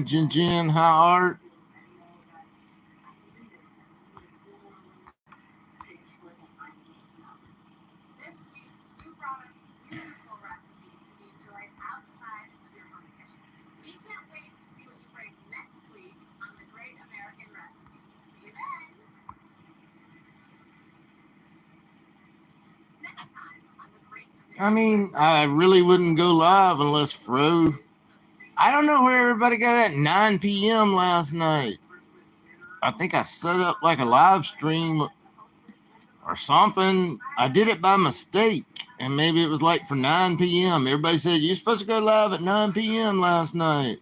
Jin Jin, how art? I mean, I really wouldn't go live unless Fro. I don't know where everybody got at 9 p.m. last night. I think I set up like a live stream or something. I did it by mistake, and maybe it was like for 9 p.m. Everybody said, you're supposed to go live at 9 p.m. last night.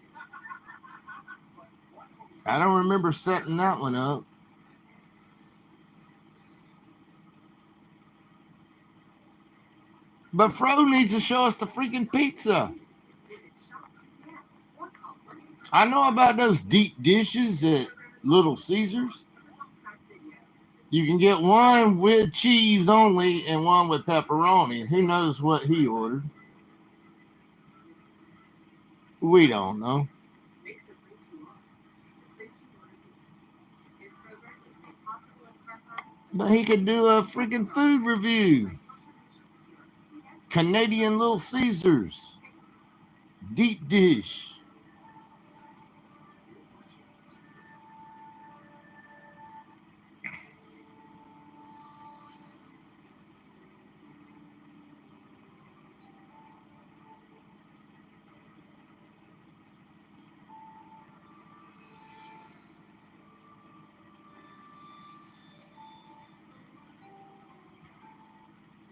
I don't remember setting that one up. But Fro needs to show us the freaking pizza. I know about those deep dishes at Little Caesars. You can get one with cheese only and one with pepperoni. Who knows what he ordered? We don't know. But he could do a freaking food review. Canadian Little Caesars. Deep dish.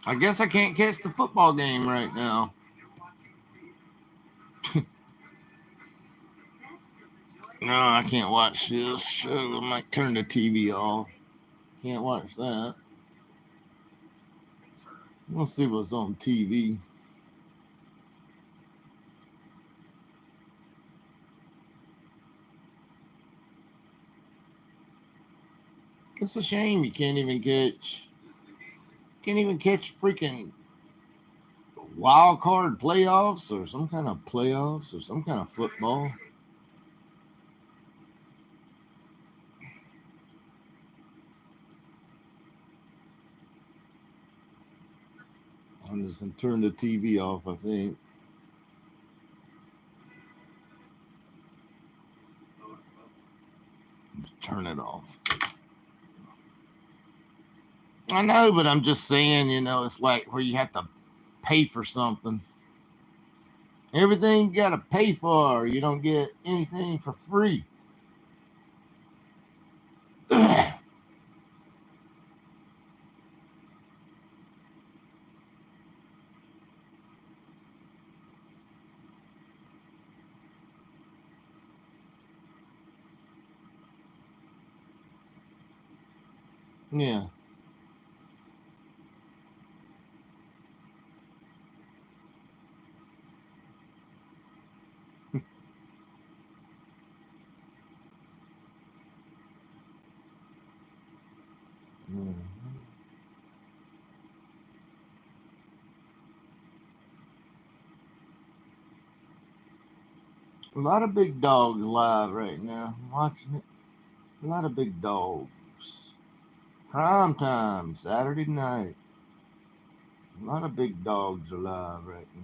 I guess I can't catch the football game right now. No, I can't watch this show. I might turn the TV off. Can't watch that. Let's see what's on TV. It's a shame you can't even catch freaking wild card playoffs or some kind of playoffs or some kind of football. I'm just gonna turn the TV off, I think. Just turn it off. I know, but I'm just saying, it's like where you have to pay for something. Everything you gotta pay for. You don't get anything for free. Yeah. A lot of big dogs live right now. I'm watching it. A lot of big dogs. Prime time, Saturday night. A lot of big dogs are live right now.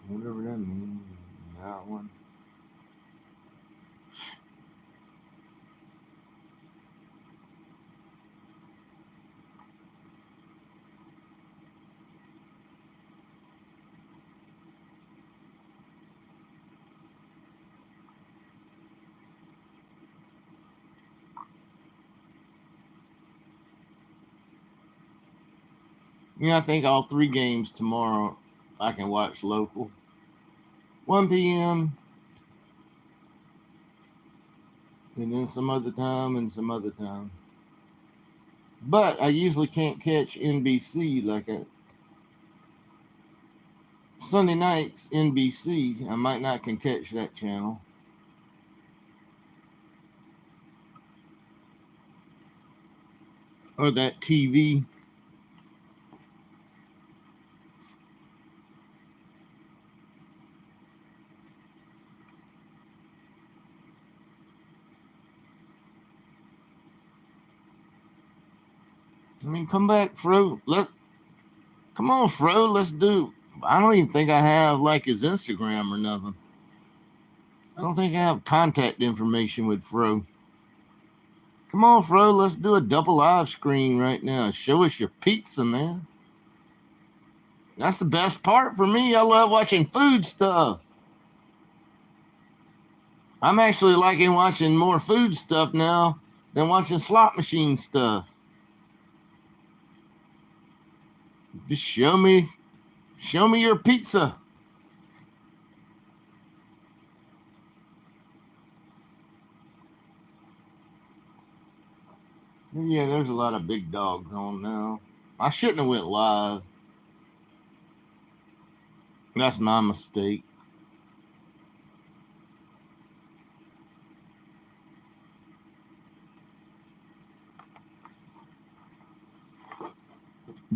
Whatever that means. That one. I think all 3 games tomorrow I can watch local. 1 p.m. and then some other time and some other time. But I usually can't catch NBC like a Sunday nights NBC. I might not can catch that channel. Or that TV. I mean, come back, Fro. Come on, Fro. Let's do. I don't even think I have like his Instagram or nothing. I don't think I have contact information with Fro. Come on, Fro. Let's do a double live screen right now. Show us your pizza, man. That's the best part for me. I love watching food stuff. I'm actually liking watching more food stuff now than watching slot machine stuff. Just show me your pizza. Yeah, there's a lot of big dogs on now. I shouldn't have went live. That's my mistake.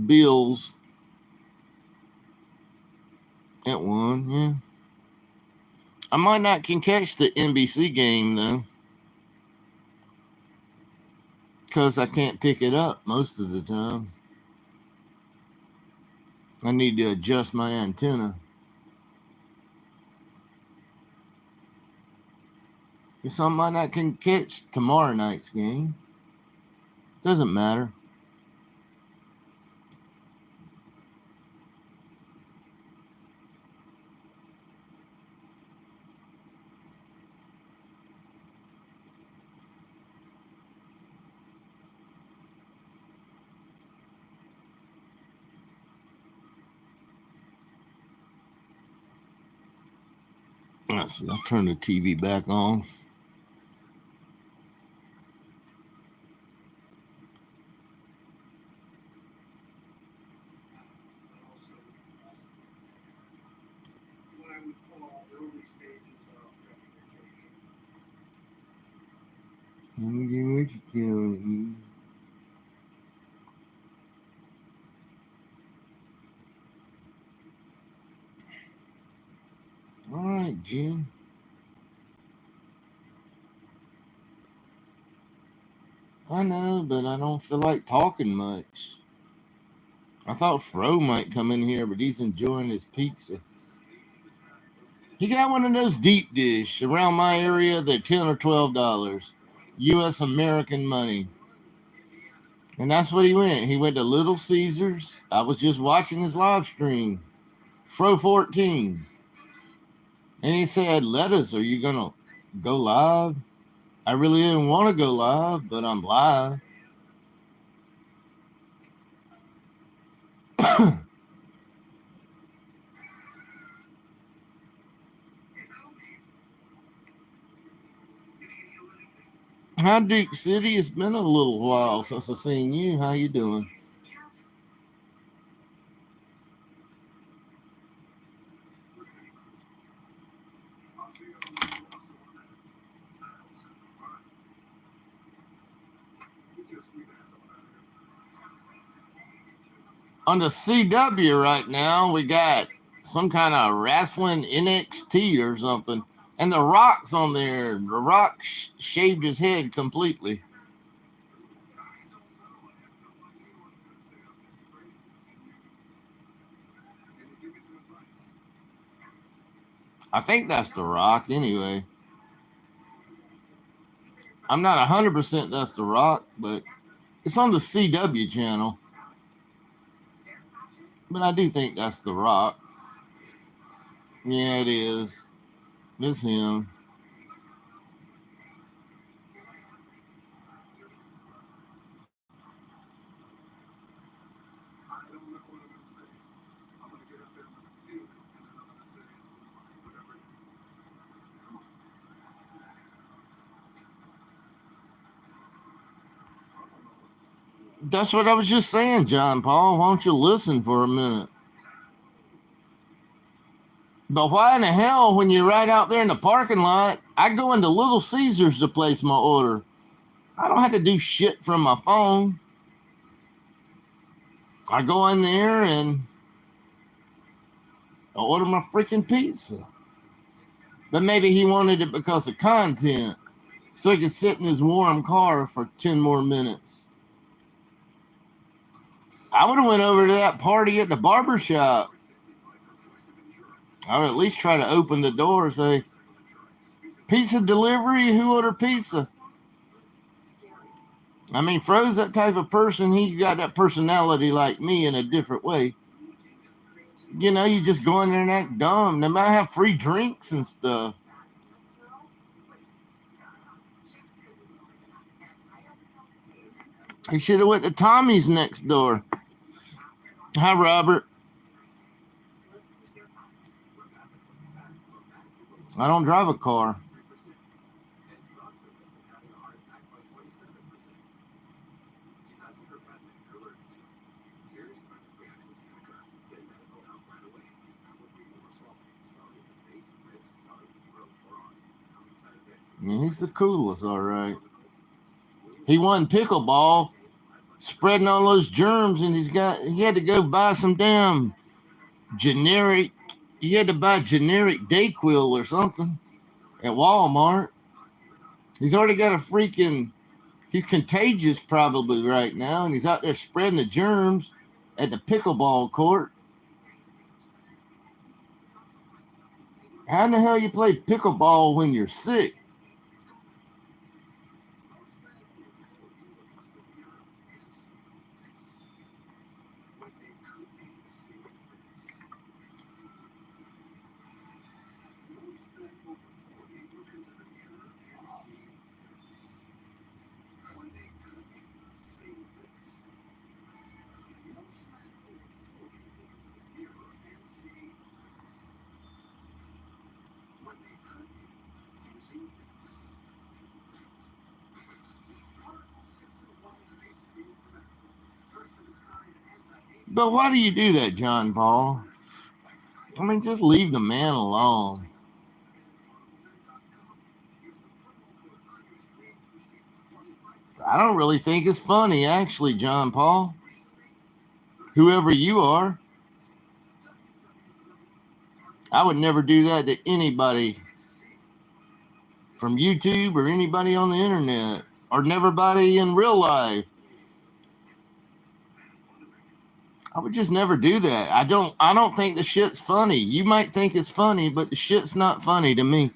Bills at one, yeah. I might not can catch the NBC game though, because I can't pick it up most of the time. I need to adjust my antenna. So I might not can catch tomorrow night's game. Doesn't matter. Let's see. I'll turn the TV back on. Let me get what you killing. All right, Jim. I know, but I don't feel like talking much. I thought Fro might come in here, but he's enjoying his pizza. He got one of those deep dish around my area. They're $10 or $12, U.S. American money, and that's what he went. He went to Little Caesars. I was just watching his live stream, Fro 14, and he said, "Lettuce, are you gonna go live?" I really didn't want to go live, but I'm live. Hi, Duke City. It's been a little while since I've seen you. How you doing? On the CW right now, we got some kind of wrestling NXT or something. And The Rock's on there. The Rock shaved his head completely. I think that's The Rock anyway. I'm not 100% that's The Rock, but it's on the CW channel. But I do think that's The Rock. Yeah, it is. It's him. That's what I was just saying, John Paul. Why don't you listen for a minute? But why in the hell, when you're right out there in the parking lot, I go into Little Caesars to place my order. I don't have to do shit from my phone. I go in there and I order my freaking pizza. But maybe he wanted it because of content, so he could sit in his warm car for 10 more minutes. I would have went over to that party at the barber shop. I would at least try to open the door and say, pizza delivery, who ordered pizza? I mean, Fro's that type of person. He got that personality like me in a different way. You know, you just go in there and act dumb. They might have free drinks and stuff. He should have went to Tommy's next door. Hi, Robert. I don't drive a car. Yeah, he's the coolest, all right. He won pickleball, spreading all those germs, and he had to go buy some damn generic. He had to buy generic Dayquil or something at Walmart. He's already got a freaking. He's contagious probably right now, and he's out there spreading the germs at the pickleball court. How in the hell you play pickleball when you're sick? But why do you do that, John Paul? I mean, just leave the man alone. I don't really think it's funny, actually, John Paul. Whoever you are, I would never do that to anybody from YouTube or anybody on the internet or everybody in real life. I would just never do that. I don't think the shit's funny. You might think it's funny, but the shit's not funny to me.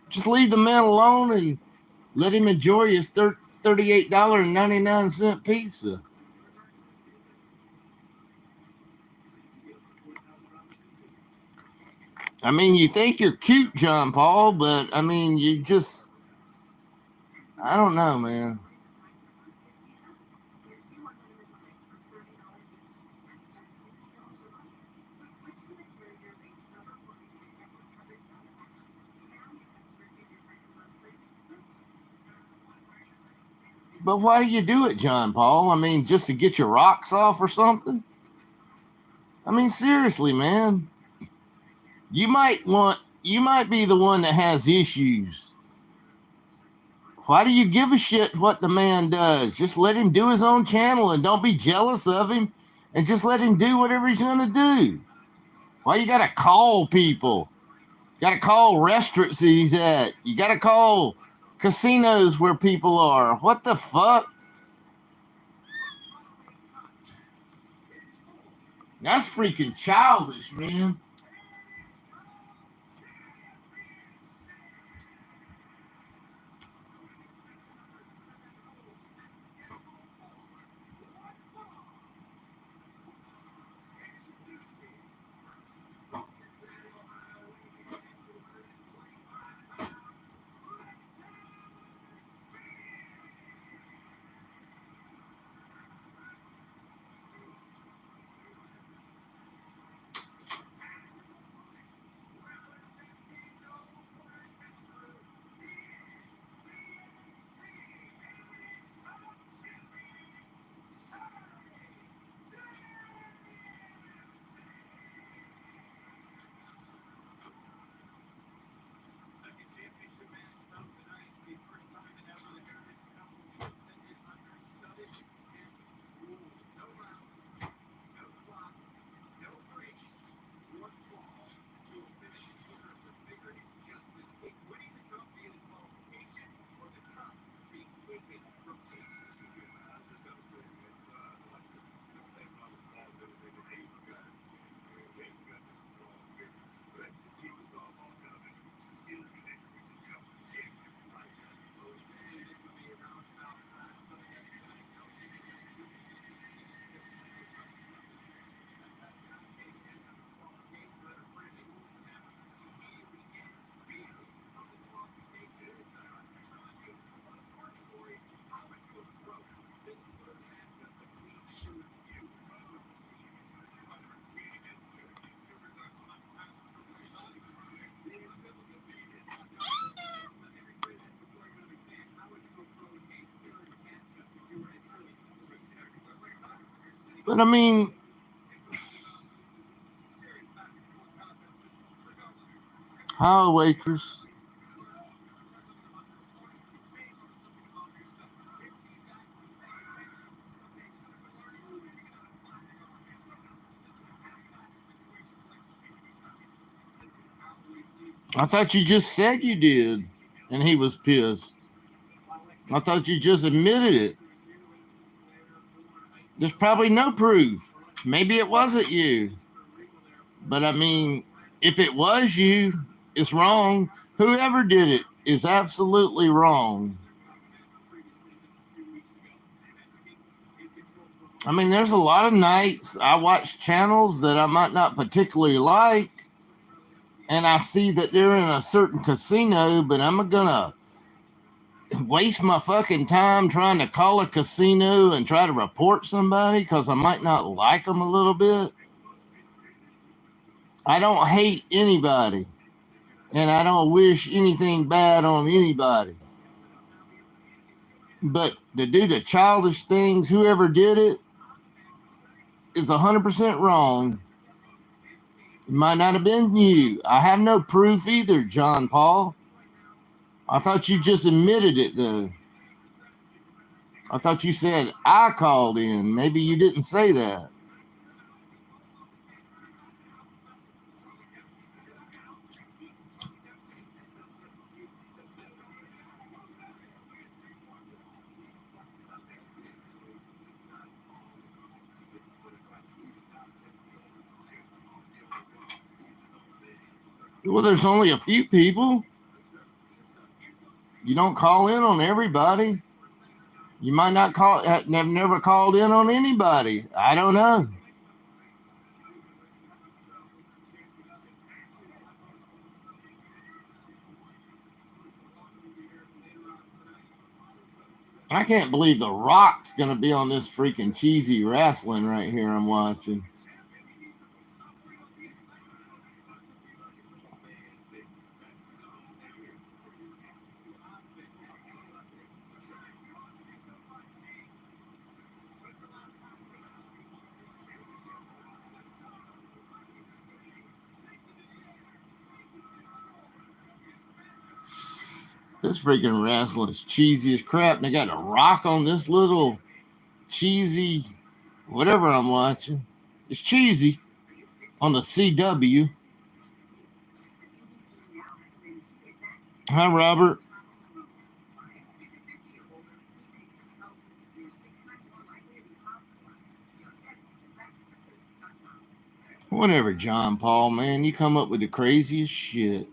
Just leave the man alone and let him enjoy his $38.99 pizza. I mean, you think you're cute, John Paul, but I mean, I don't know, man. But why do you do it, John Paul? I mean, just to get your rocks off or something? I mean, seriously, man. You might be the one that has issues. Why do you give a shit what the man does? Just let him do his own channel and don't be jealous of him and just let him do whatever he's going to do. Why you got to call people? You got to call restaurants he's at. You got to call casinos where people are. What the fuck? That's freaking childish, man. But I mean, hi, waitress. I thought you just said you did, and he was pissed. I thought you just admitted it. There's probably no proof. Maybe it wasn't you. But I mean, if it was you, it's wrong. Whoever did it is absolutely wrong. I mean, there's a lot of nights I watch channels that I might not particularly like, and I see that they're in a certain casino, but I'm gonna waste my fucking time trying to call a casino and try to report somebody because I might not like them a little bit. I don't hate anybody, and I don't wish anything bad on anybody. But to do the childish things, whoever did it is 100% wrong. It might not have been you. I have no proof either, John Paul. I thought you just admitted it, though. I thought you said I called in. Maybe you didn't say that. Well, there's only a few people. You don't call in on everybody. You might not have never called in on anybody. I don't know. I can't believe The Rock's going to be on this freaking cheesy wrestling right here I'm watching. This freaking wrestling is cheesy as crap. And they got a rock on this little cheesy whatever I'm watching. It's cheesy on the CW. Hi, Robert. Whatever, John Paul, man. You come up with the craziest shit.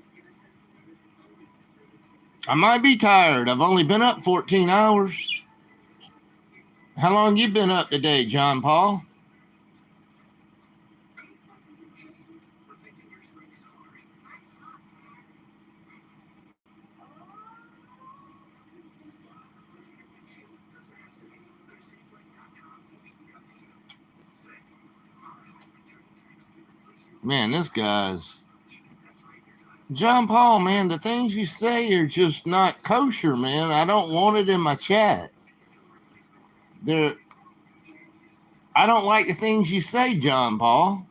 I might be tired. I've only been up 14 hours. How long you been up today, John Paul? Man, this guy's John Paul, man. The things you say are just not kosher, man. I don't want it in my chat. I don't like the things you say, John Paul.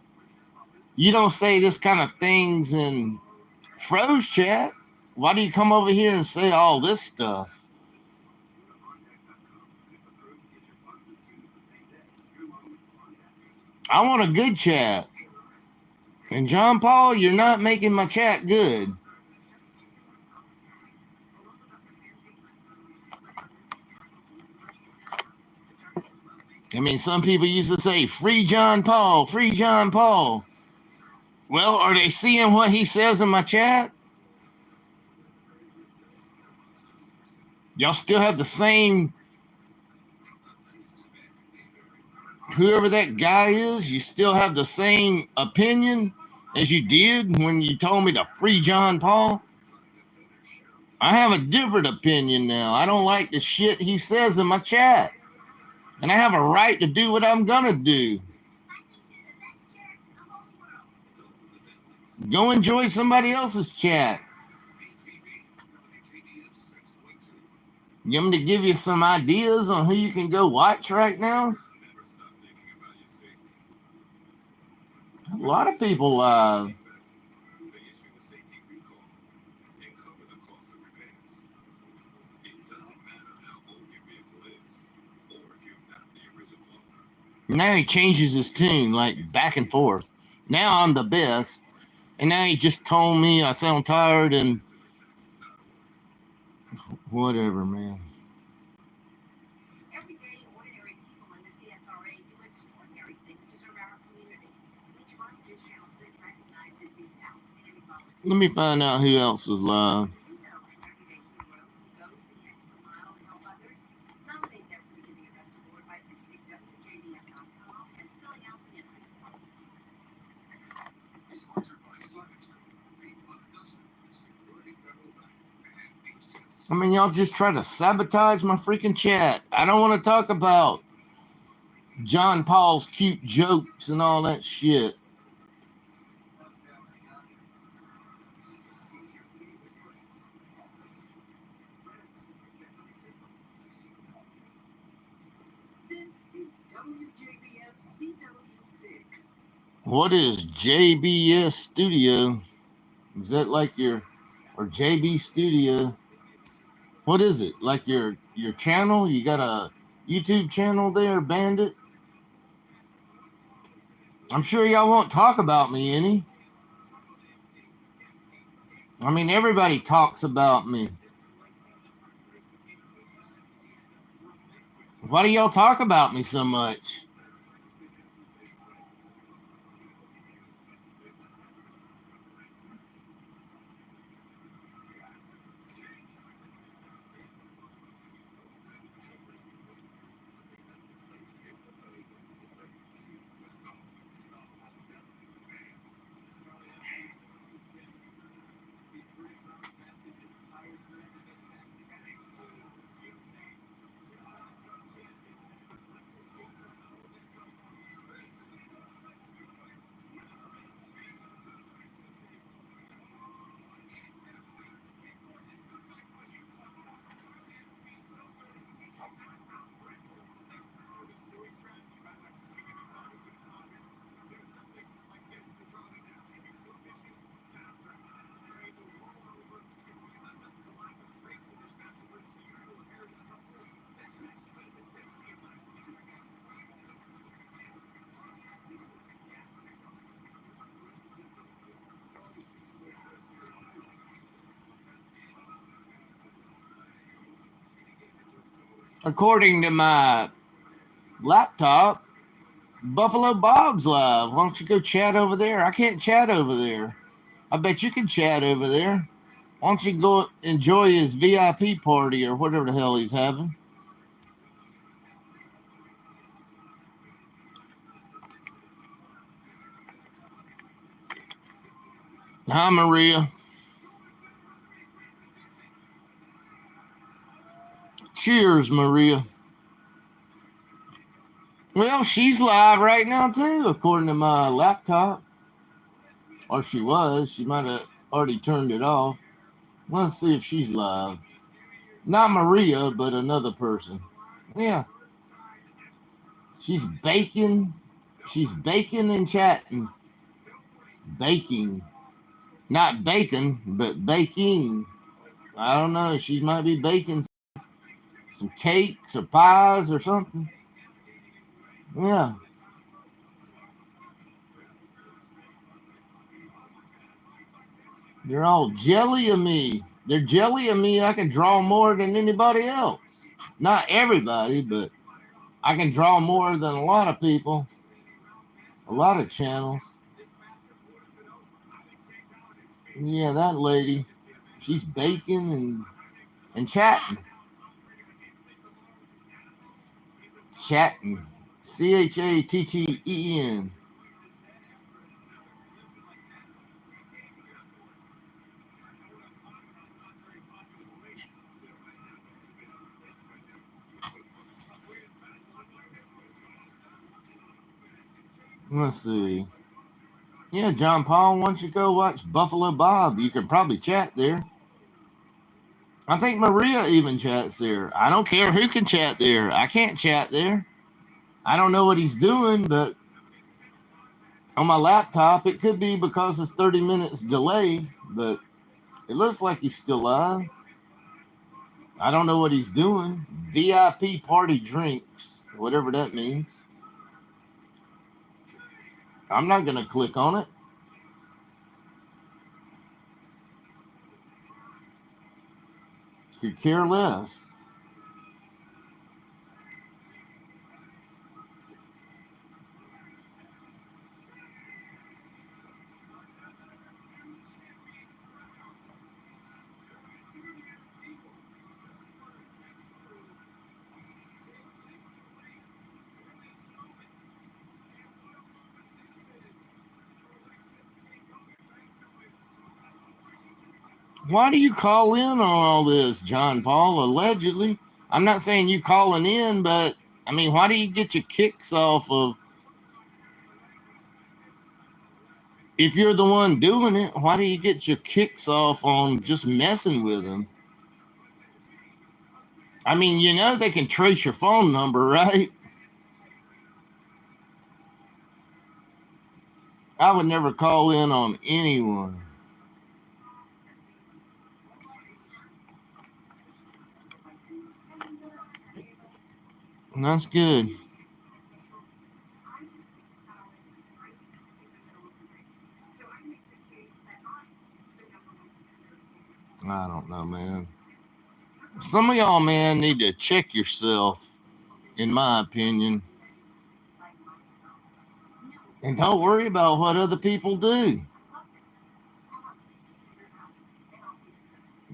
You don't say this kind of things in Fro's chat. Why do you come over here and say all this stuff? I want a good chat. And John Paul, you're not making my chat good. I mean, some people used to say, free John Paul, free John Paul. Well, are they seeing what he says in my chat? Y'all still have the same, whoever that guy is, you still have the same opinion as you did when you told me to free John Paul? I have a different opinion now. I don't like the shit he says in my chat. And I have a right to do what I'm gonna do. Go enjoy somebody else's chat. You want me to give you some ideas on who you can go watch right now? A lot of people live. Now he changes his tune, like back and forth. Now I'm the best. And now he just told me I sound tired and whatever, man. Every day, ordinary people in the CSRA do extraordinary things to serve our community. Each month, this channel 6 recognizes these outstanding volunteers. Let me find out who else is live. You know an everyday hero who goes the extra mile to help others? Nominate them for the Give Me a Rest Award by visiting WJBF.com and filling out the entry form. Sponsored by Science Group, the undozen security federal bank, and I mean, y'all just try to sabotage my freaking chat. I don't want to talk about John Paul's cute jokes and all that shit. This is WJBF CW6. What is JBS Studio? Is that like your, or JB Studio? What is it? Like your channel? You got a YouTube channel there, Bandit? I'm sure y'all won't talk about me any. I mean, everybody talks about me. Why do y'all talk about me so much? According to my laptop, Buffalo Bob's live. Why don't you go chat over there? I can't chat over there. I bet you can chat over there. Why don't you go enjoy his VIP party or whatever the hell he's having? Hi, Maria. Cheers, Maria. Well, she's live right now, too, according to my laptop. Or she was. She might have already turned it off. Let's see if she's live. Not Maria, but another person. Yeah. She's baking. She's baking and chatting. Baking. Not bacon, but baking. I don't know. She might be baking some cakes or pies or something. Yeah. They're all jelly of me. They're jelly of me. I can draw more than anybody else. Not everybody, but I can draw more than a lot of people. A lot of channels. Yeah, that lady. She's baking and chatting. Chatting. CHATTEN. Let's see. Yeah, John Paul, why don't you go watch Buffalo Bob? You can probably chat there. I think Maria even chats there. I don't care who can chat there. I can't chat there. I don't know what he's doing, but On my laptop, it could be because it's 30 minutes delay, but it looks like he's still live. I don't know what he's doing. VIP party drinks, whatever that means. I'm not going to click on it. Could care less. Why do you call in on all this, John Paul? Allegedly. I'm not saying you calling in, but I mean, why do you get your kicks off of, if you're the one doing it, why do you get your kicks off on just messing with them? I mean, you know they can trace your phone number, right? I would never call in on anyone. And that's good. I don't know, man. Some of y'all, man, need to check yourself, in my opinion. And don't worry about what other people do.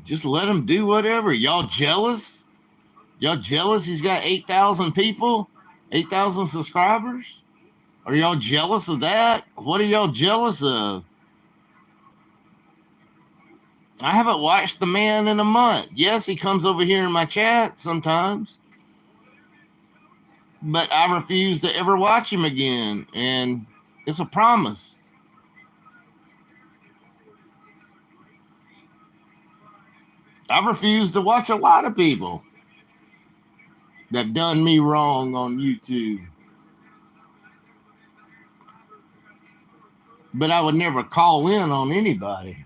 Just let them do whatever. Y'all jealous? Y'all jealous he's got 8,000 people? 8,000 subscribers? Are y'all jealous of that? What are y'all jealous of? I haven't watched the man in a month. Yes, he comes over here in my chat sometimes. But I refuse to ever watch him again. And it's a promise. I refuse to watch a lot of people that done me wrong on YouTube. But I would never call in on anybody.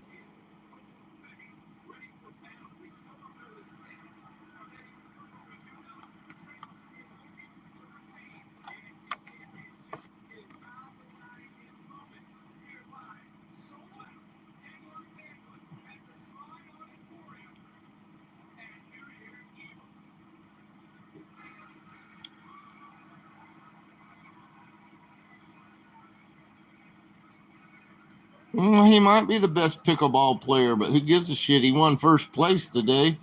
He might be the best pickleball player, but who gives a shit? He won first place today,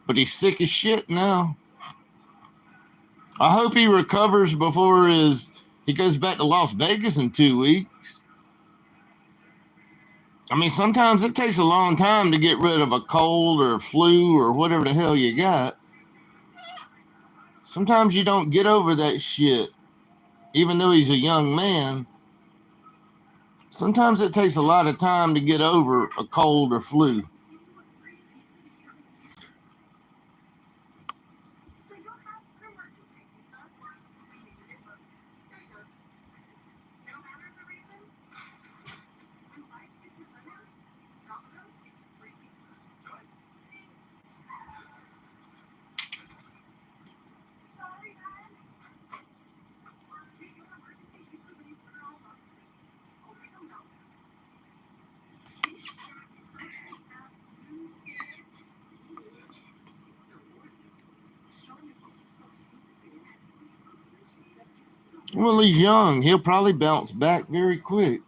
but he's sick as shit now. I hope he recovers before he goes back to Las Vegas in 2 weeks. I mean, sometimes it takes a long time to get rid of a cold or flu or whatever the hell you got. Sometimes you don't get over that shit, even though he's a young man. Sometimes it takes a lot of time to get over a cold or flu. Well, he's young. He'll probably bounce back very quick.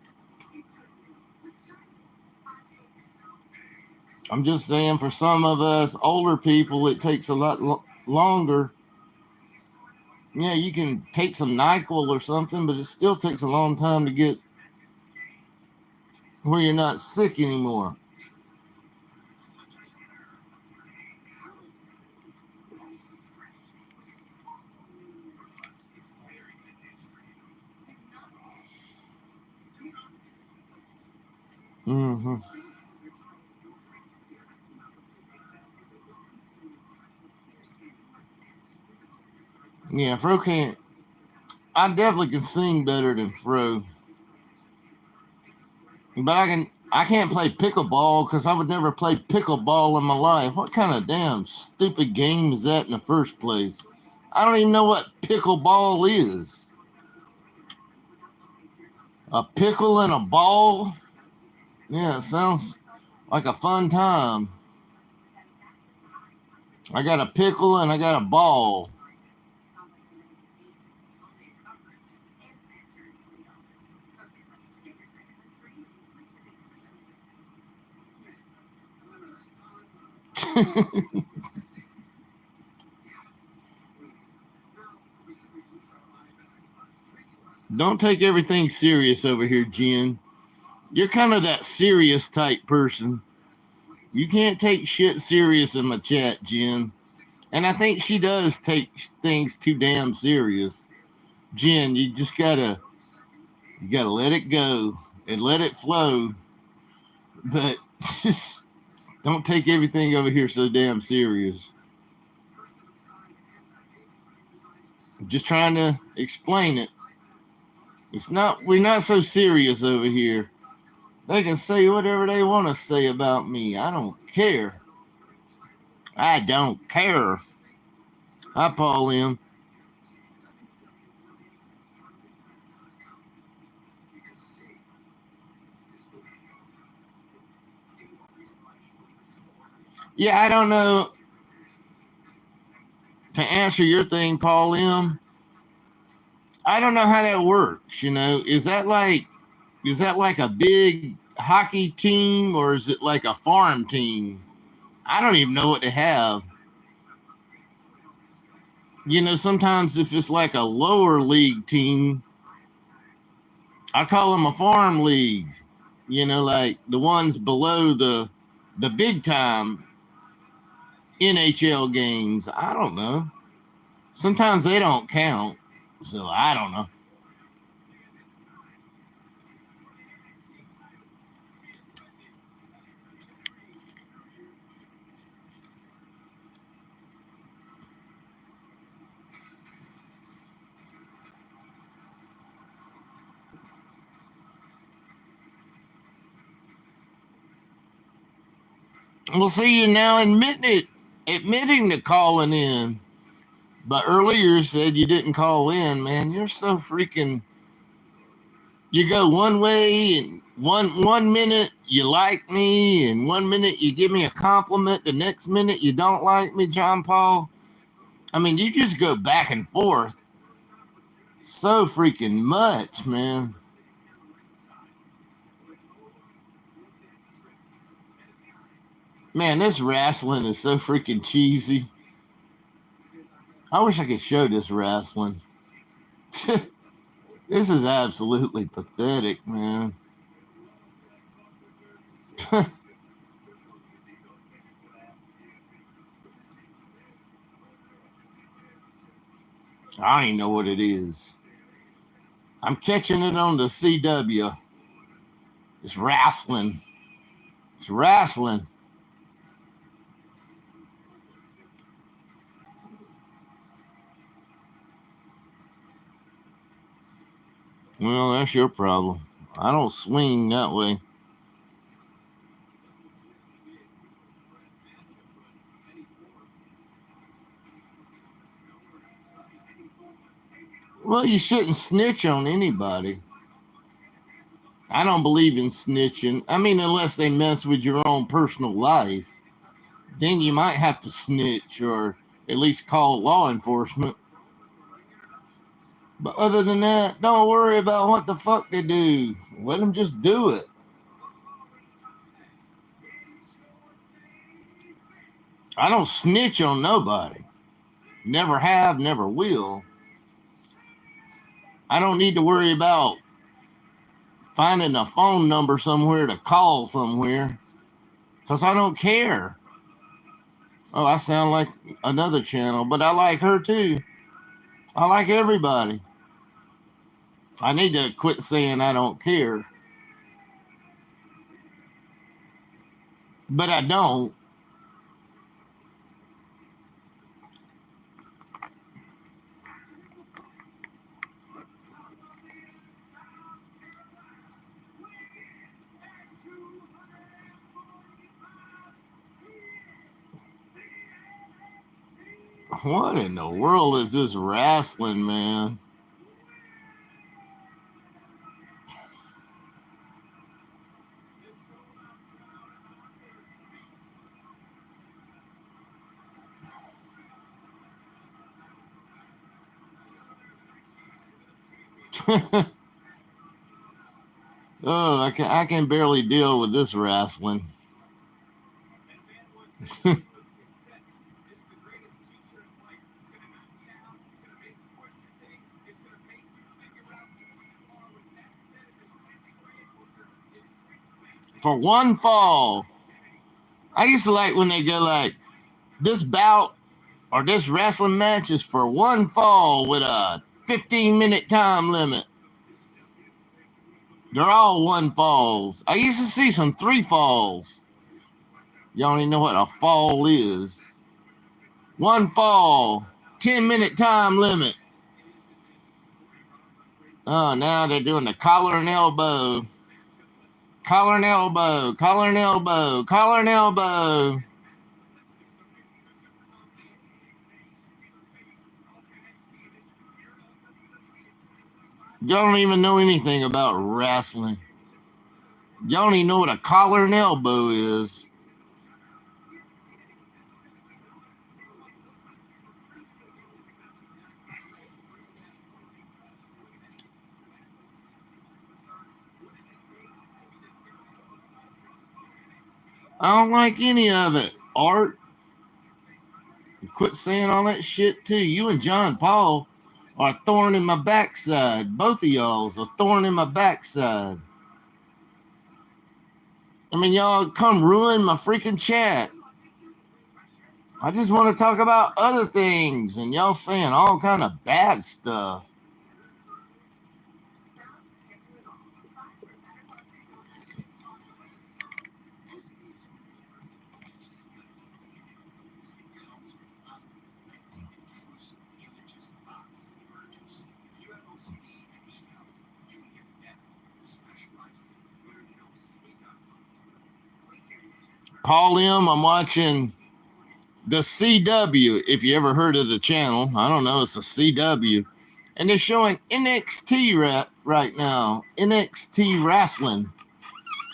I'm just saying, for some of us older people, it takes a lot longer. Yeah, you can take some NyQuil or something, but it still takes a long time to get where you're not sick anymore. Mm-hmm. Yeah, Fro can't. I definitely can sing better than Fro. But I can't play pickleball because I would never play pickleball in my life. What kind of damn stupid game is that in the first place? I don't even know what pickleball is. A pickle and a ball? Yeah, it sounds like a fun time. I got a pickle and I got a ball. Don't take everything serious over here, Jen. You're kind of that serious type person. You can't take shit serious in my chat, Jen. And I think she does take things too damn serious. Jen, you gotta let it go and let it flow. But just don't take everything over here so damn serious. I'm just trying to explain it. We're not so serious over here. They can say whatever they want to say about me. I don't care. I don't care. Hi, Paul M. Yeah, I don't know. To answer your thing, Paul M., I don't know how that works. Is that like a big hockey team or is it like a farm team? I don't even know what they have. Sometimes if it's like a lower league team, I call them a farm league. Like the ones below the big time NHL games. I don't know. Sometimes they don't count. So I don't know. We'll see you now admitting to calling in. But earlier you said you didn't call in, man. You're so freaking. You go one way, and one minute you like me, and 1 minute you give me a compliment. The next minute you don't like me, John Paul. I mean, you just go back and forth so freaking much, man. Man, this wrestling is so freaking cheesy. I wish I could show this wrestling. This is absolutely pathetic, man. I don't even know what it is. I'm catching it on the CW. It's wrestling. It's wrestling. Well, that's your problem. I don't swing that way. Well, you shouldn't snitch on anybody. I don't believe in snitching. I mean, unless they mess with your own personal life, then you might have to snitch or at least call law enforcement. But other than that, don't worry about what the fuck they do. Let them just do it. I don't snitch on nobody. Never have, never will. I don't need to worry about finding a phone number somewhere to call somewhere because I don't care. Oh, I sound like another channel, but I like her too. I like everybody. I need to quit saying I don't care. But I don't. What in the world is this wrestling, man? Oh, I can barely deal with this wrestling. For one fall. I used to like when they go like, this bout or this wrestling match is for one fall with a 15-minute time limit. They're all one falls. I used to see some 3 falls. Y'all don't even know what a fall is. One fall, 10-minute time limit. Oh, now they're doing the collar and elbow. Collar and elbow, collar and elbow, collar and elbow. Y'all don't even know anything about wrestling. Y'all don't even know what a collar and elbow is. I don't like any of it. Art, quit saying all that shit too. You and John Paul are a thorn in my backside. Both of y'all's a thorn in my backside. I mean, y'all come ruin my freaking chat. I just want to talk about other things, and y'all saying all kind of bad stuff. Paul M, I'm watching the CW, if you ever heard of the channel. I don't know, it's a CW. And they're showing NXT right now. NXT wrestling.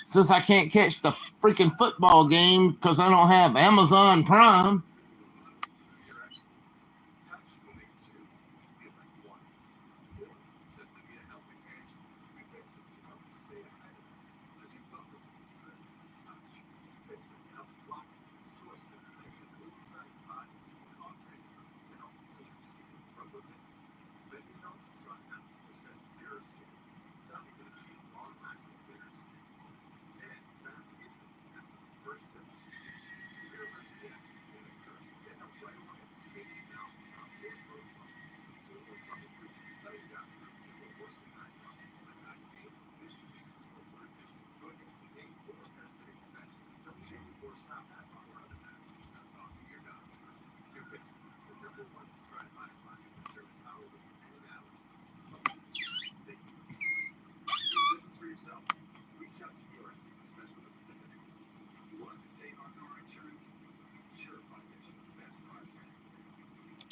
Since I can't catch the freaking football game because I don't have Amazon Prime.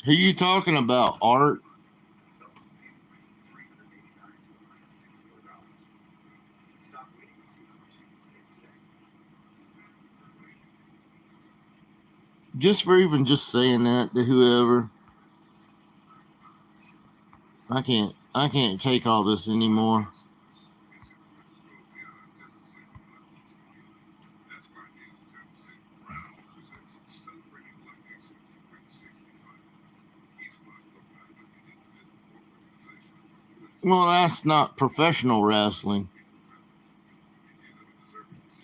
Who you talking about, Art? Just for even just saying that to whoever. I can't take all this anymore. Well, that's not professional wrestling.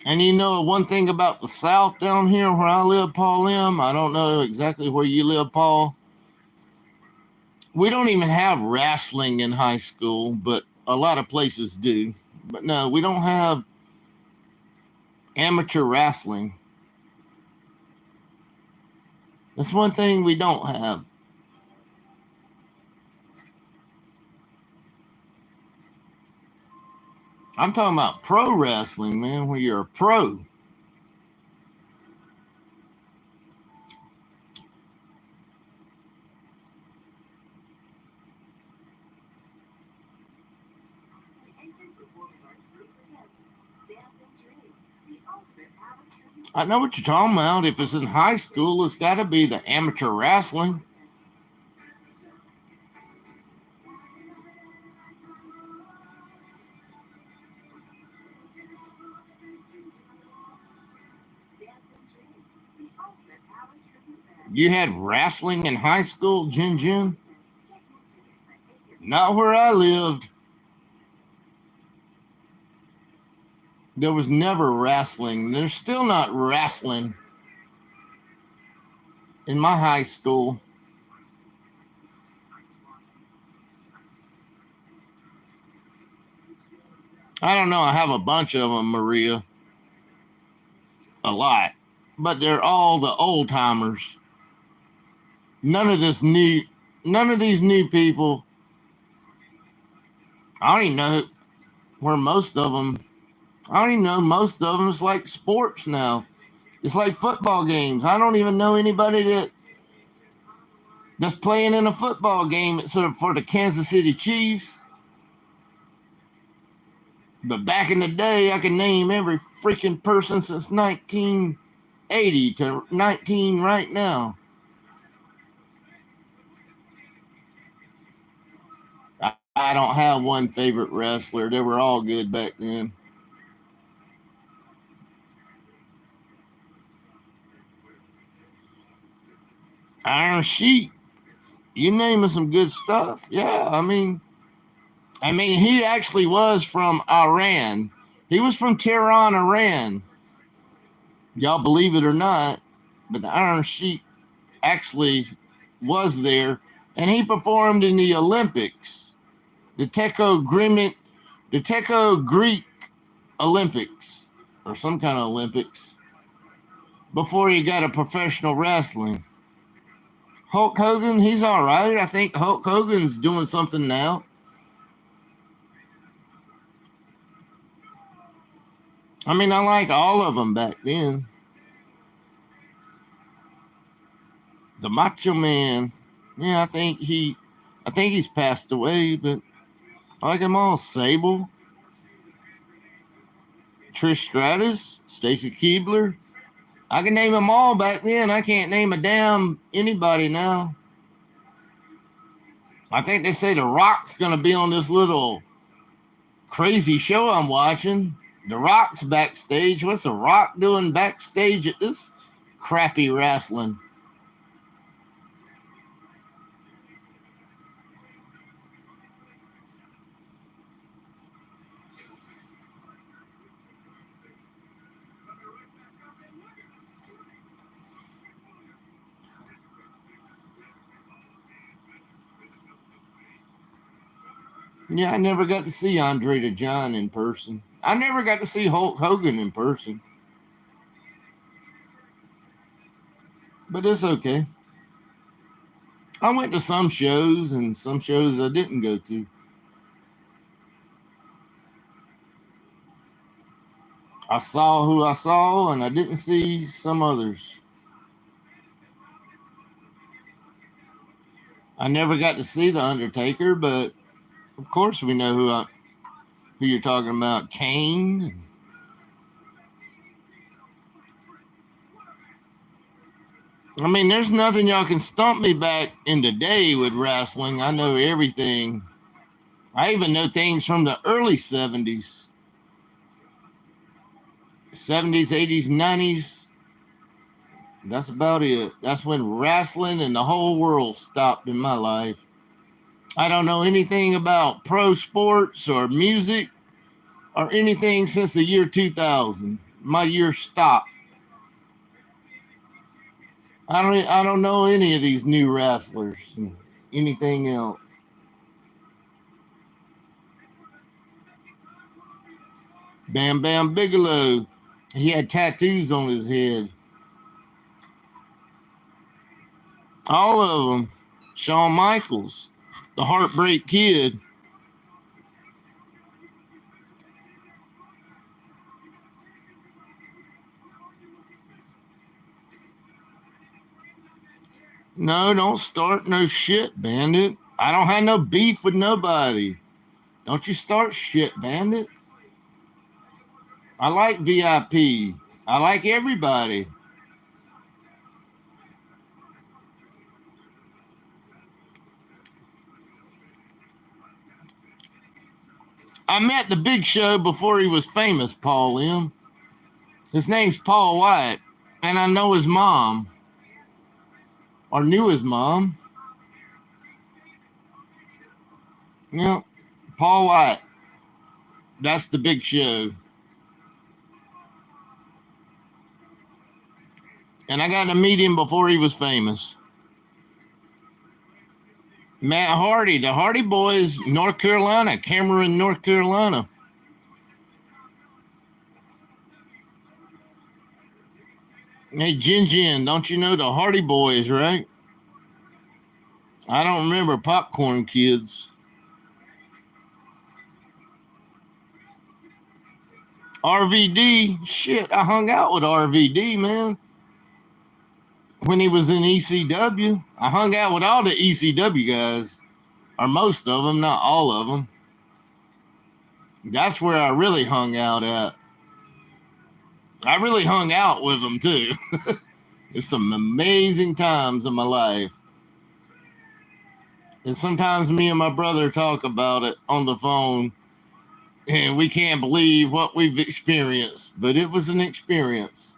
And you know one thing about the South down here where I live, Paul M, I don't know exactly where you live, Paul. We don't even have wrestling in high school, but a lot of places do. But no, we don't have amateur wrestling. That's one thing we don't have. I'm talking about pro wrestling, man, where you're a pro. I know what you're talking about. If it's in high school, it's got to be the amateur wrestling. You had wrestling in high school, Jin Jin? Not where I lived. There was never wrestling. There's still not wrestling in my high school. I don't know. I have a bunch of them, Maria. A lot. But they're all the old timers. None of these new people. I don't even know where most of them. I don't even know most of them. It's like sports now. It's like football games. I don't even know anybody that's playing in a football game except for the Kansas City Chiefs. But back in the day, I can name every freaking person since 1980 to 19 right now. I don't have one favorite wrestler. They were all good back then. Iron Sheik, you naming some good stuff. Yeah, I mean, he actually was from Iran. He was from Tehran, Iran. Y'all believe it or not, but the Iron Sheik actually was there, and he performed in the Olympics, the Teco-Greek Olympics, or some kind of Olympics, before he got a professional wrestling. Hulk Hogan, he's all right. I think Hulk Hogan's doing something now. I mean, I like all of them back then. The Macho Man, yeah, I think he's passed away, but I like them all. Sable, Trish Stratus, Stacy Keibler. I can name them all back then. I can't name a damn anybody now. I think they say The Rock's going to be on this little crazy show I'm watching. The Rock's backstage. What's The Rock doing backstage at this crappy wrestling? Yeah, I never got to see Andre the Giant in person. I never got to see Hulk Hogan in person. But it's okay. I went to some shows and some shows I didn't go to. I saw who I saw and I didn't see some others. I never got to see The Undertaker, but of course we know who you're talking about. Kane. I mean, there's nothing y'all can stump me back in today with wrestling. I know everything. I even know things from the early 70s. 70s, 80s, 90s. That's about it. That's when wrestling and the whole world stopped in my life. I don't know anything about pro sports or music or anything since the year 2000. My year stopped. I don't know any of these new wrestlers and anything else. Bam Bam Bigelow. He had tattoos on his head. All of them. Shawn Michaels, the Heartbreak Kid. No, don't start no shit, Bandit. I don't have no beef with nobody. Don't you start shit, Bandit. I like VIP. I like everybody. I met the Big Show before he was famous, Paul M. His name's Paul White, and I know his mom, or knew his mom. Yep, Paul White. That's the Big Show. And I got to meet him before he was famous. Matt Hardy, the Hardy Boys, North Carolina, Cameron, North Carolina. Hey, Jin, don't you know the Hardy Boys, right? I don't remember Popcorn Kids. RVD, shit, I hung out with RVD, man. When he was in ECW, I hung out with all the ECW guys, or most of them, not all of them. That's where I really hung out at. I really hung out with them too. It's some amazing times in my life. And sometimes me and my brother talk about it on the phone, and we can't believe what we've experienced, but it was an experience.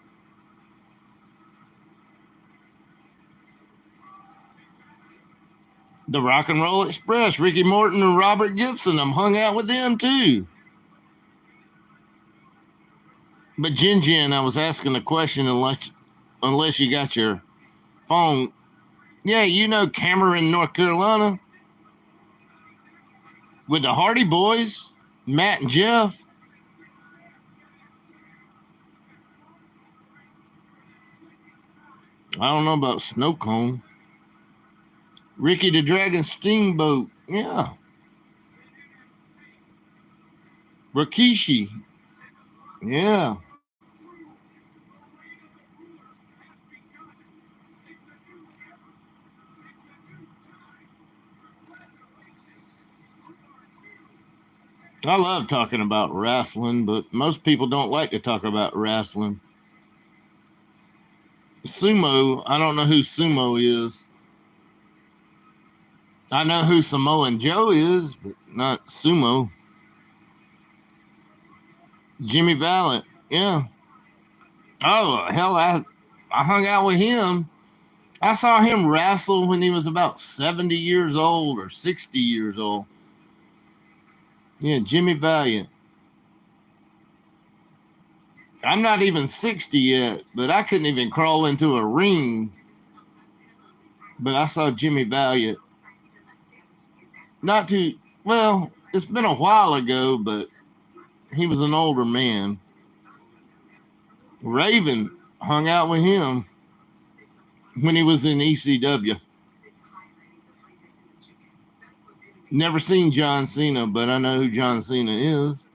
The Rock and Roll Express, Ricky Morton and Robert Gibson, I'm hung out with them too. But Jin, I was asking a question unless you got your phone. Yeah, you know Cameron, North Carolina, with the Hardy Boys, Matt and Jeff. I don't know about Snow Cone. Ricky the Dragon Steamboat. Yeah. Rikishi. Yeah. I love talking about wrestling, but most people don't like to talk about wrestling. Sumo, I don't know who Sumo is. I know who Samoan Joe is, but not Sumo. Jimmy Valiant, yeah. Oh, hell, I hung out with him. I saw him wrestle when he was about 70 years old or 60 years old. Yeah, Jimmy Valiant. I'm not even 60 yet, but I couldn't even crawl into a ring. But I saw Jimmy Valiant. Not too, well, it's been a while ago, but he was an older man. Raven hung out with him when he was in ECW. Never seen John Cena, but I know who John Cena is.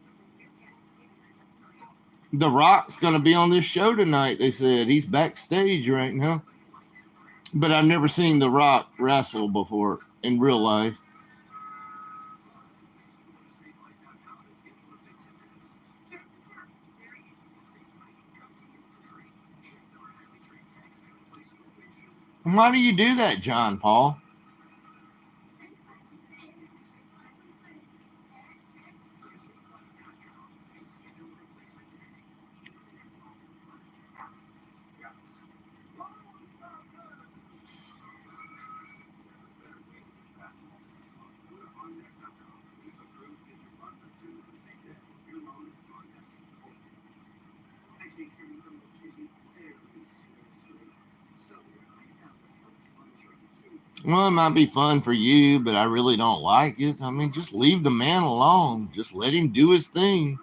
The Rock's going to be on this show tonight, they said. He's backstage right now. But I've never seen The Rock wrestle before in real life. Why do you do that, John Paul? Well, it might be fun for you, but I really don't like it. I mean, just leave the man alone. Just let him do his thing.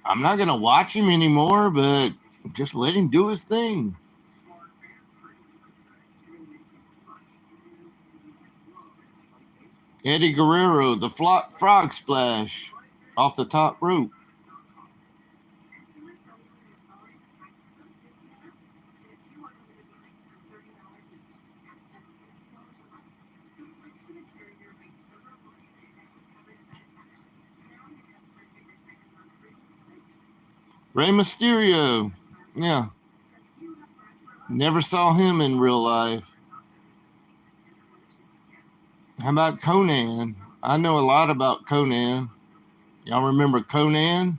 I'm not going to watch him anymore, but just let him do his thing. Eddie Guerrero, the frog splash off the top rope. Rey Mysterio. Yeah. Never saw him in real life. How about Conan? I know a lot about Conan. Y'all remember Conan?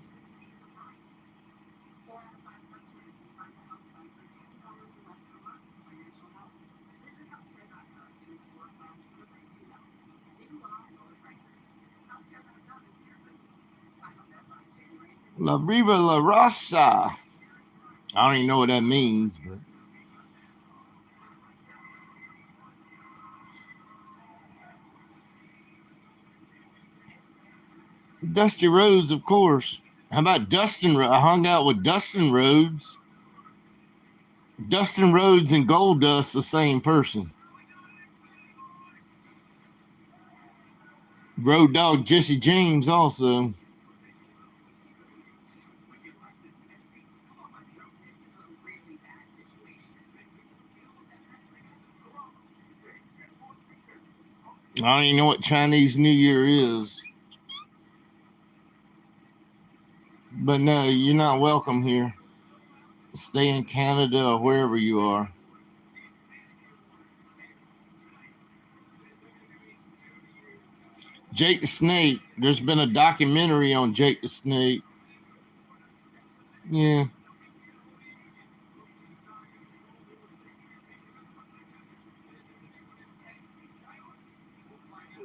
La Viva La Raza. I don't even know what that means, but Dusty Rhodes, of course. How about Dustin? I hung out with Dustin Rhodes. Dustin Rhodes and Goldust, the same person. Road Dog Jesse James also. I don't even know what Chinese New Year is. But no, you're not welcome here. Stay in Canada or wherever you are. Jake the Snake. There's been a documentary on Jake the Snake. Yeah.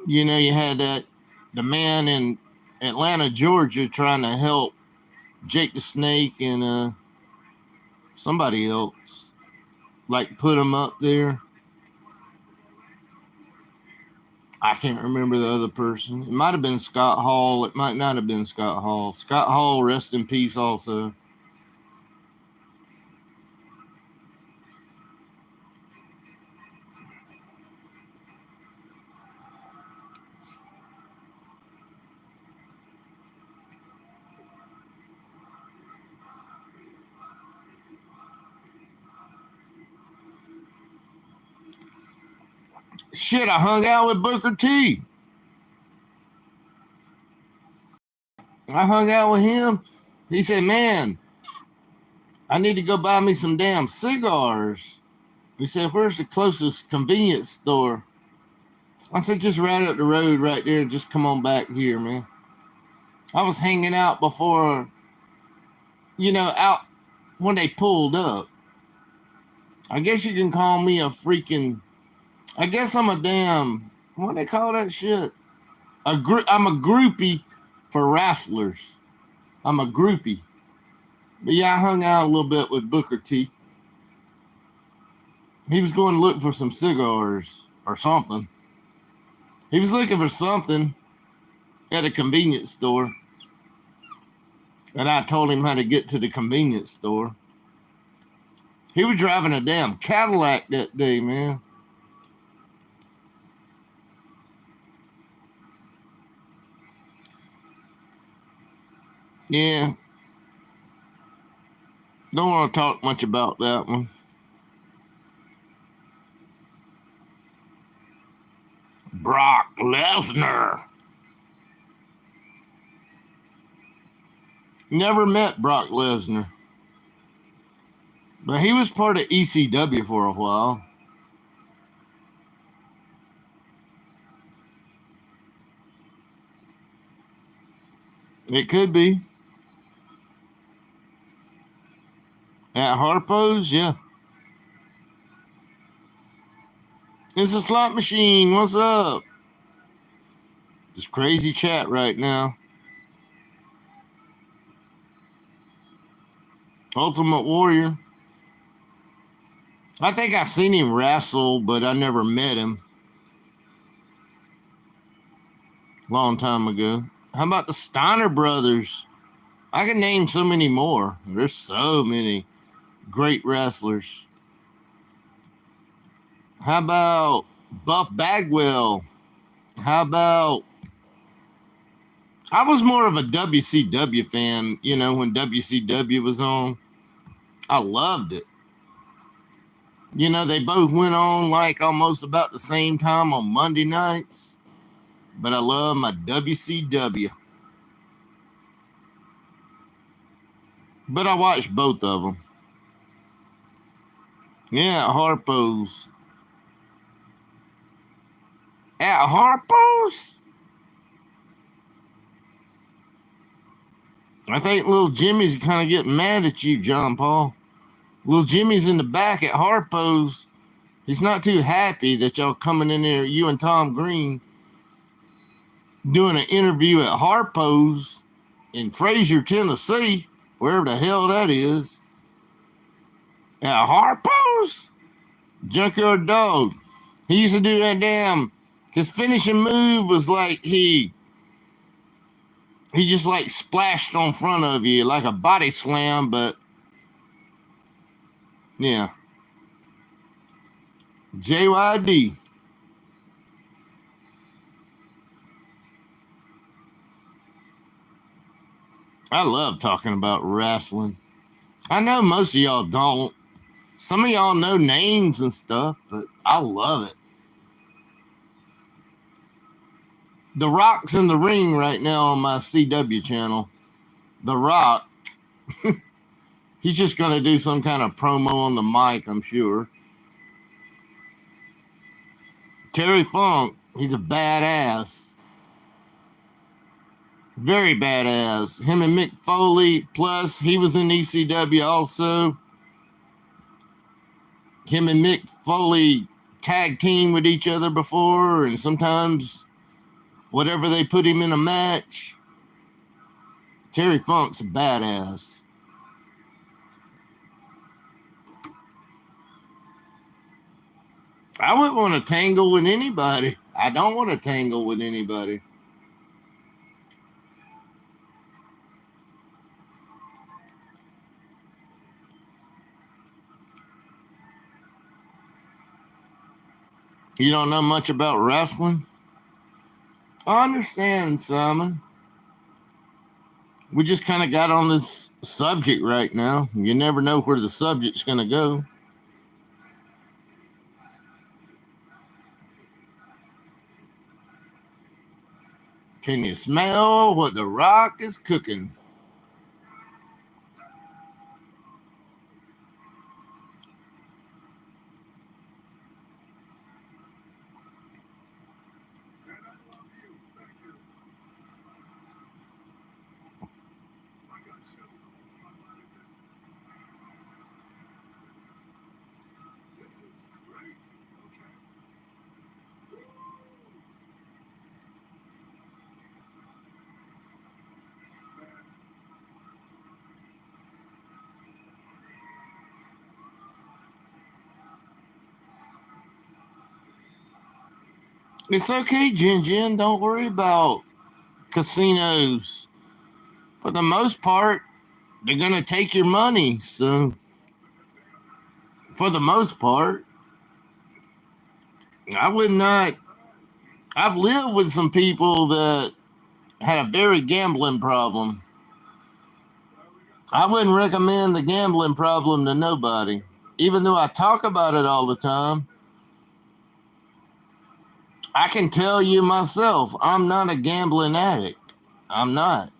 You know, you had the man in Atlanta, Georgia, trying to help Jake the Snake and somebody else, like put him up there. I can't remember the other person. It might have been Scott Hall. It might not have been Scott Hall. Scott Hall, rest in peace also. Shit, I hung out with Booker T. I hung out with him. He said, man, I need to go buy me some damn cigars. He said, where's the closest convenience store? I said, just right up the road right there. Just come on back here, man. I was hanging out before, out when they pulled up. I guess you can call me a freaking, I guess I'm a damn, what do they call that shit? I'm a groupie for wrestlers. I'm a groupie. But yeah, I hung out a little bit with Booker T. He was going to look for some cigars or something. He was looking for something at a convenience store. And I told him how to get to the convenience store. He was driving a damn Cadillac that day, man. Yeah. Don't want to talk much about that one. Brock Lesnar. Never met Brock Lesnar. But he was part of ECW for a while. It could be. At Harpo's, yeah. It's a slot machine. What's up? Just crazy chat right now. Ultimate Warrior. I think I seen him wrestle, but I never met him. Long time ago. How about the Steiner brothers? I can name so many more. There's so many great wrestlers. How about Buff Bagwell? How about... I was more of a WCW fan, when WCW was on. I loved it. They both went on like almost about the same time on Monday nights. But I love my WCW. But I watched both of them. Yeah, Harpo's. At Harpo's? I think little Jimmy's kind of getting mad at you, John Paul. Little Jimmy's in the back at Harpo's. He's not too happy that y'all coming in there, you and Tom Green, doing an interview at Harpo's in Fraser, Tennessee, wherever the hell that is. At Harpo's? Junkyard Dog. He used to do that damn. His finishing move was like he just like splashed on front of you like a body slam, but yeah. JYD. I love talking about wrestling. I know most of y'all don't. Some of y'all know names and stuff, but I love it. The Rock's in the ring right now on my CW channel. The Rock. He's just going to do some kind of promo on the mic, I'm sure. Terry Funk, he's a badass. Very badass. Him and Mick Foley, plus he was in ECW also. Him and Mick Foley tag team with each other before, and sometimes whatever they put him in a match. Terry Funk's a badass. I wouldn't want to tangle with anybody. I don't want to tangle with anybody. You don't know much about wrestling? I understand, Simon. We just kind of got on this subject right now. You never know where the subject's going to go. Can you smell what the Rock is cooking? It's okay, Jin Jin. Don't worry about casinos. For the most part, they're going to take your money. So, for the most part, I would not. I've lived with some people that had a very gambling problem. I wouldn't recommend the gambling problem to nobody. Even though I talk about it all the time, I can tell you myself, I'm not a gambling addict. I'm not.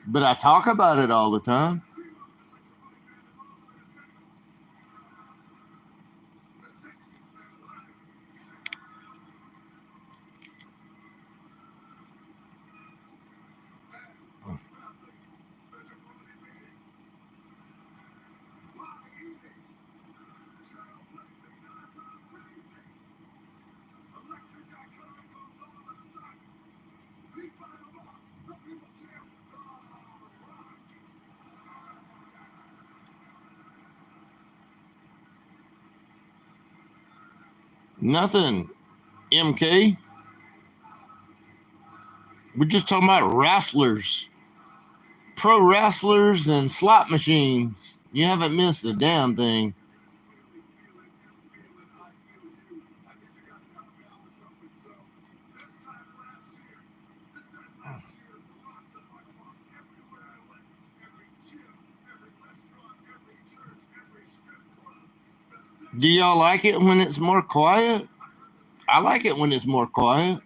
But I talk about it all the time. Nothing, MK. We're just talking about wrestlers, pro wrestlers, and slot machines. You haven't missed a damn thing. Do y'all like it when it's more quiet? I like it when it's more quiet.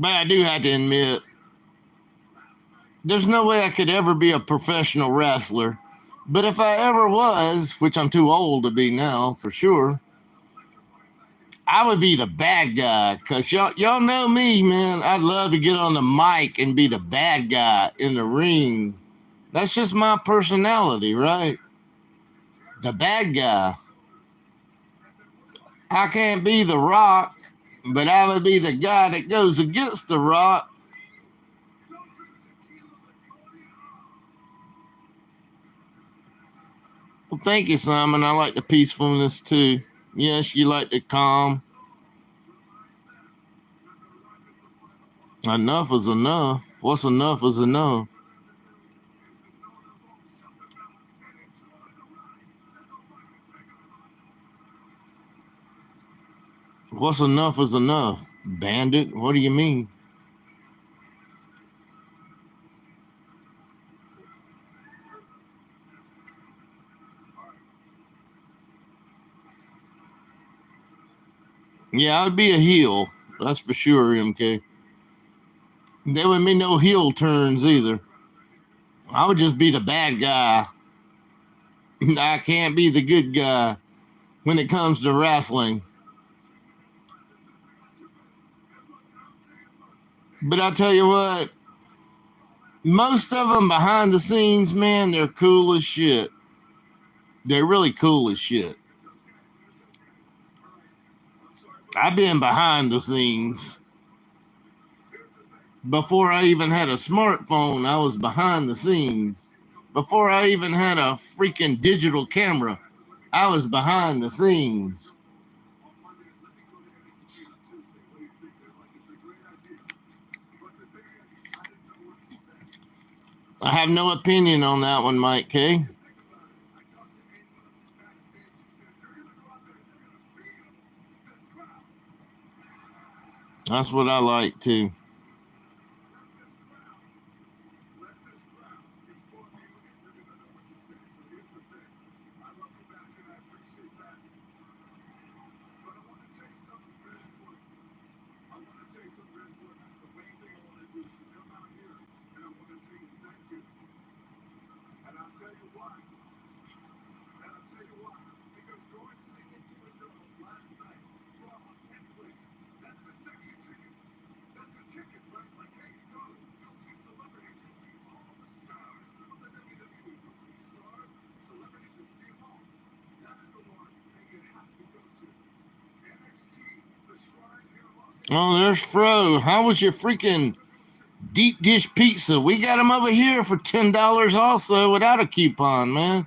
But I do have to admit, there's no way I could ever be a professional wrestler. But if I ever was, which I'm too old to be now for sure, I would be the bad guy. Because y'all know me, man. I'd love to get on the mic and be the bad guy in the ring. That's just my personality, right? The bad guy. I can't be the Rock, but I would be the guy that goes against the Rock. Well, thank you, Simon. I like the peacefulness too. Yes, you like the calm. Enough is enough. What's enough is enough. What's enough is enough, bandit? What do you mean? Yeah, I'd be a heel. That's for sure, MK. There wouldn't be no heel turns either. I would just be the bad guy. I can't be the good guy when it comes to wrestling. But I tell you what, most of them behind the scenes, man, they're cool as shit. They're really cool as shit. I've been behind the scenes. Before I even had a smartphone, I was behind the scenes. Before I even had a freaking digital camera, I was behind the scenes. I have no opinion on that one, Mike K. That's what I like too. Oh, there's Fro. How was your freaking deep dish pizza? We got them over here for $10 also without a coupon, man.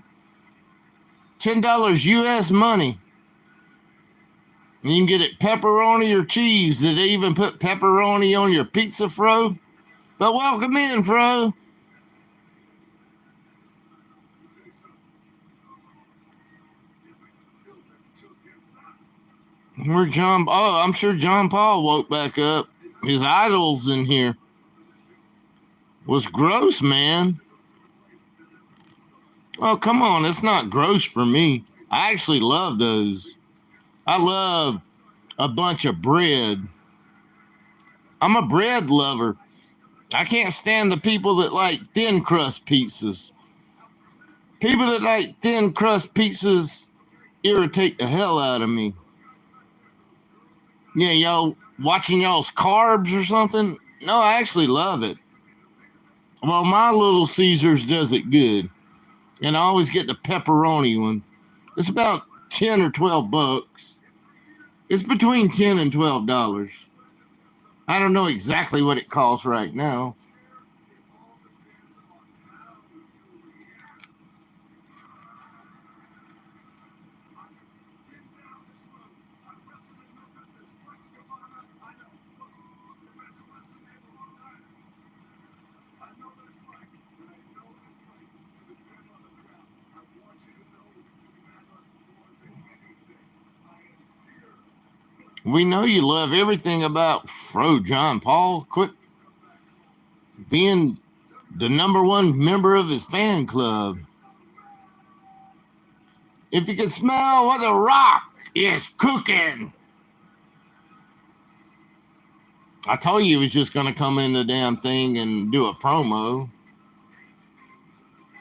$10 US money. And you can get it pepperoni or cheese. Did they even put pepperoni on your pizza, Fro? But welcome in, Fro. Where John? Oh, I'm sure John Paul woke back up. His idols in here. Was gross, man. Oh, come on. It's not gross for me. I actually love those. I love a bunch of bread. I'm a bread lover. I can't stand the people that like thin crust pizzas. People that like thin crust pizzas irritate the hell out of me. Yeah, y'all watching y'all's carbs or something? No, I actually love it. Well, my Little Caesars does it good. And I always get the pepperoni one. It's about 10 or 12 bucks. It's between $10 and $12. I don't know exactly what it costs right now. We know you love everything about Fro John Paul. Quit being the number one member of his fan club. If you can smell what the Rock is cooking. I told you he was just going to come in the damn thing and do a promo.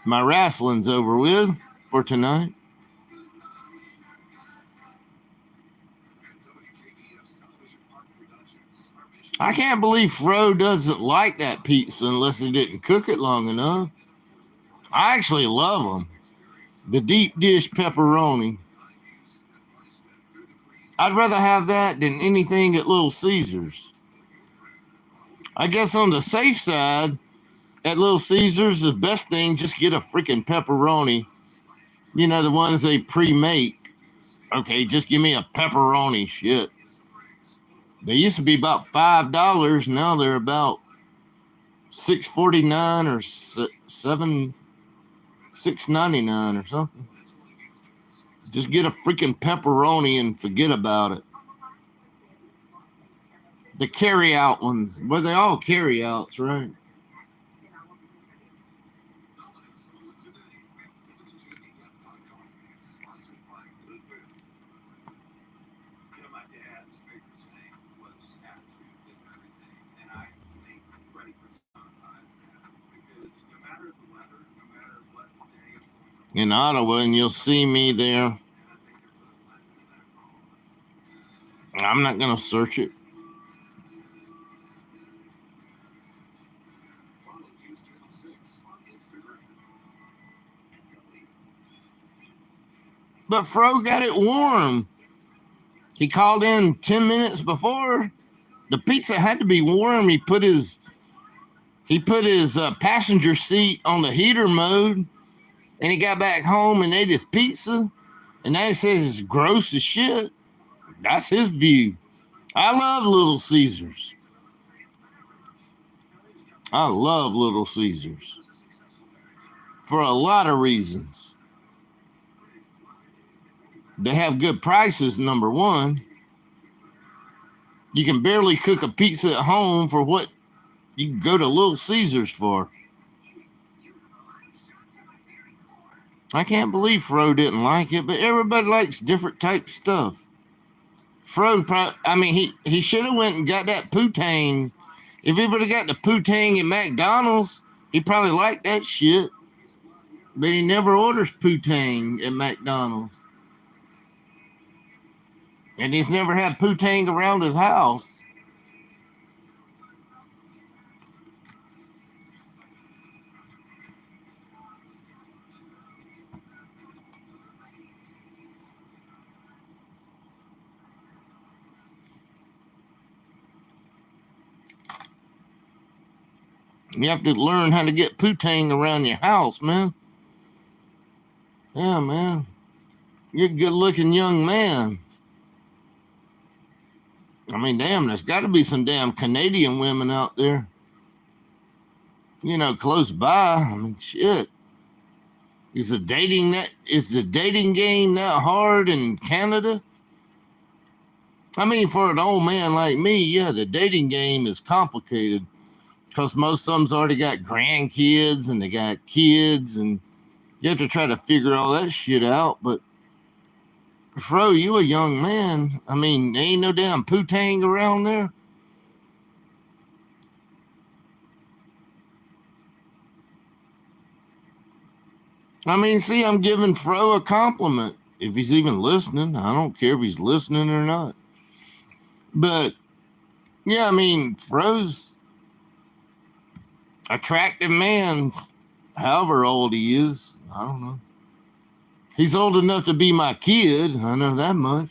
My wrestling's over with for tonight. I can't believe Fro doesn't like that pizza unless he didn't cook it long enough. I actually love them. The deep dish pepperoni. I'd rather have that than anything at Little Caesars. I guess on the safe side, at Little Caesars, the best thing, just get a freaking pepperoni. You know, the ones they pre-make. Okay, just give me a pepperoni. Shit. They used to be about $5. Now they're about $6.49 or $6.99 or something. Just get a freaking pepperoni and forget about it. The carry-out ones, well, they all carry-outs, right? In Ottawa, and you'll see me there. I'm not going to search it. But Fro got it warm. He called in 10 minutes before. The pizza had to be warm. He put his passenger seat on the heater mode, and he got back home and ate his pizza, and now he says it's gross as shit. That's his view. I love Little Caesars. I love Little Caesars for a lot of reasons. They have good prices, number one. You can barely cook a pizza at home for what you can go to Little Caesars for. I can't believe Fro didn't like it, but everybody likes different type stuff. Fro, he should have went and got that poutine. If he would have got the poutine at McDonald's, he probably liked that shit. But he never orders poutine at McDonald's. And he's never had poutine around his house. You have to learn how to get poutine around your house, man. Yeah, man. You're a good-looking young man. I mean, damn, there's got to be some damn Canadian women out there. You know, close by. I mean, shit. Is the dating game that hard in Canada? I mean, for an old man like me, yeah, the dating game is complicated. Because most of them's already got grandkids and they got kids, and you have to try to figure all that shit out. But Fro, you a young man. I mean, there ain't no damn poutine around there. I mean, see, I'm giving Fro a compliment. If he's even listening, I don't care if he's listening or not. But, yeah, I mean, Fro's attractive man, however old he is. I don't know. He's old enough to be my kid. I know that much.